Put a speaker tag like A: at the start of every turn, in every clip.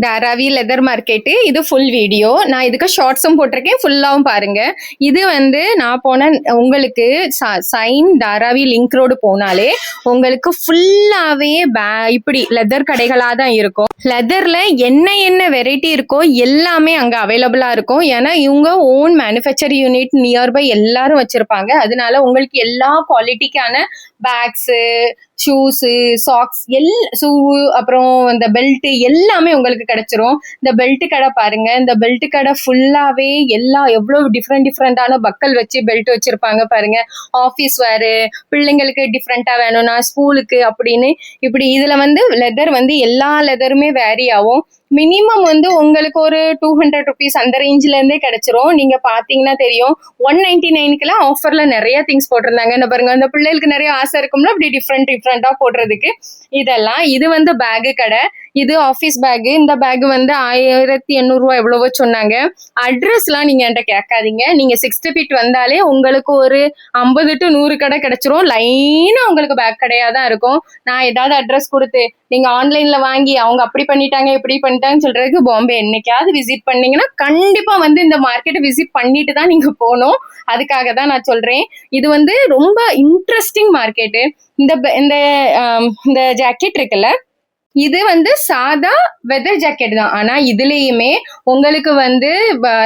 A: Dharavi leather market. இது full video. நான் இதுக்கு ஷார்ட்ஸும் போட்டிருக்கேன், ஃபுல்லாவும் பாருங்க. இது வந்து நான் போன உங்களுக்கு சைன் தாராவி லிங்க் ரோடு போனாலே உங்களுக்கு ஃபுல்லாவே இப்படி லெதர் கடைகளா தான் இருக்கும். லெதர்ல என்ன வெரைட்டி இருக்கோ எல்லாமே அங்க அவைலபிளா இருக்கும். ஏன்னா இவங்க ஓன் மேனுஃபேக்சர் யூனிட் நியர்பை எல்லாரும் வச்சிருப்பாங்க. அதனால உங்களுக்கு எல்லா குவாலிட்டிக்கான பேக்ஸு, ஷூஸு, சாக்ஸ், ஷூ, அப்புறம் இந்த பெல்ட் எல்லாமே உங்களுக்கு கிடைச்சிரும். இந்த பெல்ட் கடை பாருங்க. இந்த பெல்ட் கடை ஃபுல்லாவே எவ்வளவு டிஃப்ரெண்டான பக்கல் வச்சு பெல்ட் வச்சிருப்பாங்க பாருங்க. ஆஃபீஸ் வேறு, பிள்ளைங்களுக்கு டிஃப்ரெண்டா வேணும்னா ஸ்கூலுக்கு அப்படின்னு இப்படி இதுல வந்து லெதர் வந்து எல்லா லெதருமே வேரி ஆகும். மினிமம் வந்து உங்களுக்கு ஒரு 200 rupees அந்த ரேஞ்சில இருந்தே கிடைச்சிரும். நீங்க பாத்தீங்கன்னா தெரியும். 199 ஆஃபர்ல நிறைய திங்ஸ் போட்டிருந்தாங்க. என்ன பாருங்க, அந்த பிள்ளைகளுக்கு நிறைய ஆசை இருக்கும்ல அப்படி டிஃப்ரெண்டா போடுறதுக்கு. இதெல்லாம் இது வந்து பேகு கடை. இது ஆஃபீஸ் பேகு. இந்த பேகு வந்து 1800 எவ்வளவோ சொன்னாங்க. அட்ரஸ்லாம் நீங்க என்கிட்ட கேட்காதீங்க. நீங்க 60 feet வந்தாலே உங்களுக்கு ஒரு 50 to 100 கடை கிடைச்சிரும். லைனா உங்களுக்கு பேக் கடையா தான் இருக்கும். நான் ஏதாவது அட்ரஸ் கொடுத்து நீங்க ஆன்லைன்ல வாங்கி அவங்க அப்படி பண்ணிட்டாங்க இப்படி பண்ணிட்டாங்கன்னு சொல்றதுக்கு பாம்பே என்னைக்காவது விசிட் பண்ணீங்கன்னா கண்டிப்பா வந்து இந்த மார்க்கெட்டை விசிட் பண்ணிட்டு தான் நீங்க போகணும். அதுக்காக தான் நான் சொல்றேன். இது வந்து ரொம்ப இன்ட்ரெஸ்டிங் மார்க்கெட்டு. இந்த ஜாக்கெட் இருக்குல்ல, இது வந்து சாதா வெதர் ஜாக்கெட் தான். ஆனா இதுலயுமே உங்களுக்கு வந்து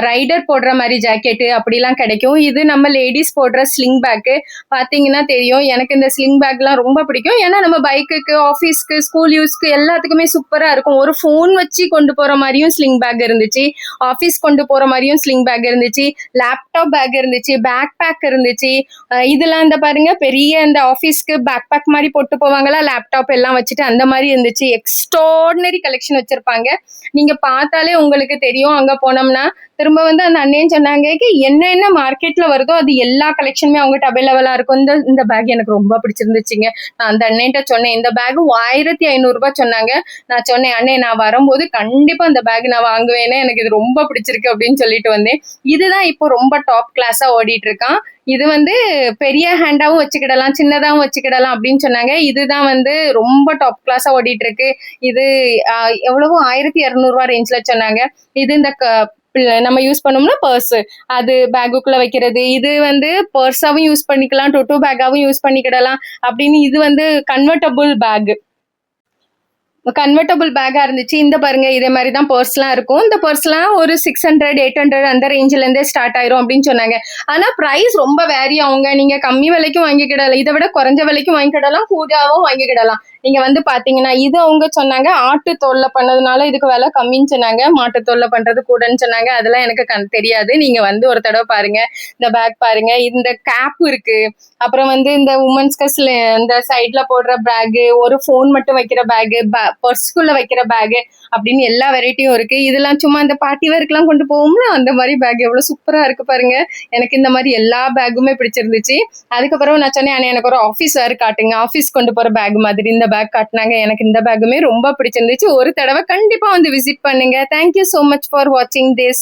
A: ரைடர் போடுற மாதிரி ஜாக்கெட்டு அப்படிலாம் கிடைக்கும். இது நம்ம லேடிஸ் போடுற ஸ்லிங் பேக்கு பாத்தீங்கன்னா தெரியும். எனக்கு இந்த ஸ்லிங் பேக்லாம் ரொம்ப பிடிக்கும். ஏன்னா நம்ம பைக்குக்கு, ஆஃபீஸ்க்கு, ஸ்கூல் யூஸ்க்கு எல்லாத்துக்குமே சூப்பரா இருக்கும். ஒரு ஃபோன் வச்சு கொண்டு போற மாதிரியும் ஸ்லிங் பேக் இருந்துச்சு, ஆஃபீஸ் கொண்டு போற மாதிரியும் ஸ்லிங் பேக் இருந்துச்சு, லேப்டாப் பேக் இருந்துச்சு, பேக் பேக் இருந்துச்சு. இதெல்லாம் இந்த பாருங்க, பெரிய இந்த ஆஃபீஸ்க்கு பேக் பேக் மாதிரி போட்டு போவாங்களா, லேப்டாப் எல்லாம் வச்சுட்டு அந்த மாதிரி இருந்துச்சு. எக்ஸ்ட்ராடினரி கலெக்ஷன் வச்சிருப்பாங்க. நீங்க பார்த்தாலே உங்களுக்கு தெரியும். அங்க போனோம்னா திரும்ப வந்து அந்த அண்ணன் சொன்னாங்க, என்ன மார்க்கெட்ல வருதோ அது எல்லா கலெக்ஷனுமே அவங்ககிட்ட அவைலபிளா இருக்கும். இந்த பேக் எனக்கு ரொம்ப பிடிச்சிருந்துச்சுங்க. நான் அந்த அண்ணன்ட்ட சொன்னேன், இந்த பேக் 1500 சொன்னாங்க. நான் சொன்னேன், அண்ணே நான் வரும்போது கண்டிப்பா இந்த பேக் நான் வாங்குவேனே, எனக்கு இது ரொம்ப பிடிச்சிருக்கு அப்படின்னு சொல்லிட்டு வந்தேன். இதுதான் இப்போ ரொம்ப டாப் கிளாஸா ஓடிட்டு இருக்கான். இது வந்து பெரிய ஹேண்டாவும் வச்சுக்கிடலாம், சின்னதாவும் வச்சுக்கிடலாம் அப்படின்னு சொன்னாங்க. இதுதான் வந்து ரொம்ப டாப் கிளாஸா ஓடிட்டு இருக்கு. இது எவ்வளவோ 1200 ரேஞ்ச்ல சொன்னாங்க. இது இந்த நம்ம யூஸ் பண்ணோம்னா பர்ஸ், அது பேக்குக்குள்ள வைக்கிறது. இது வந்து பர்ஸாவும் யூஸ் பண்ணிக்கலாம், டொட்டோ பேக்காவும் யூஸ் பண்ணிக்கிடலாம் அப்படின்னு. இது வந்து கன்வெர்டபிள் பேக்கா இருந்துச்சு. இந்த பாருங்க, இதே மாதிரி தான் பர்ஸ்லாம் இருக்கும். இந்த பர்ஸ்லாம் ஒரு 600 800 அந்த ரேஞ்சில இருந்தே ஸ்டார்ட் ஆயிரும் அப்படின்னு சொன்னாங்க. ஆனா பிரைஸ் ரொம்ப வேரி ஆகுங்க. நீங்க கம்மி விலைக்கும் வாங்கிக்கிடலாம், இதை விட குறைஞ்ச விலைக்கும் வாங்கிக்கிடலாம், கூடாவும் வாங்கிக்கிடலாம். நீங்க வந்து பாத்தீங்கன்னா இது அவங்க சொன்னாங்க ஆட்டு தோல்ல பண்ணதுனால இதுக்கு விலை கம்மின்னு சொன்னாங்க. மாட்டு தோல்ல பண்றது கூடன்னு சொன்னாங்க. அதெல்லாம் எனக்கு தெரியாது. நீங்க வந்து ஒரு தடவை பாருங்க. இந்த பேக் பாருங்க, இந்த கேப் இருக்கு. அப்புறம் வந்து இந்த உமன்ஸ்க்கு இந்த சைட்ல போடுற பேகு, ஒரு போன் மட்டும் வைக்கிற பேகு, பர்ஸ்குள்ள வைக்கிற பேகு அப்படின்னு எல்லா வெரைட்டியும் இருக்கு. இதெல்லாம் சும்மா இந்த பார்ட்டி வேர்க்கெல்லாம் கொண்டு போவோம்ல அந்த மாதிரி பேக் எவ்வளவு சூப்பரா இருக்கு பாருங்க. எனக்கு இந்த மாதிரி எல்லா பேக்குமே பிடிச்சிருந்துச்சு. அதுக்கப்புறம் நான் சொன்னேன், எனக்கு ஒரு ஆஃபீஸ் வேறு காட்டுங்க, ஆஃபீஸ் கொண்டு போற பேக் மாதிரி இந்த பேக் காட்டினாங்க. எனக்கு இந்த பேக்குமே ரொம்ப பிடிச்சிருந்துச்சு. ஒரு தடவை கண்டிப்பா வந்து விசிட் பண்ணுங்க. Thank you so much for watching this.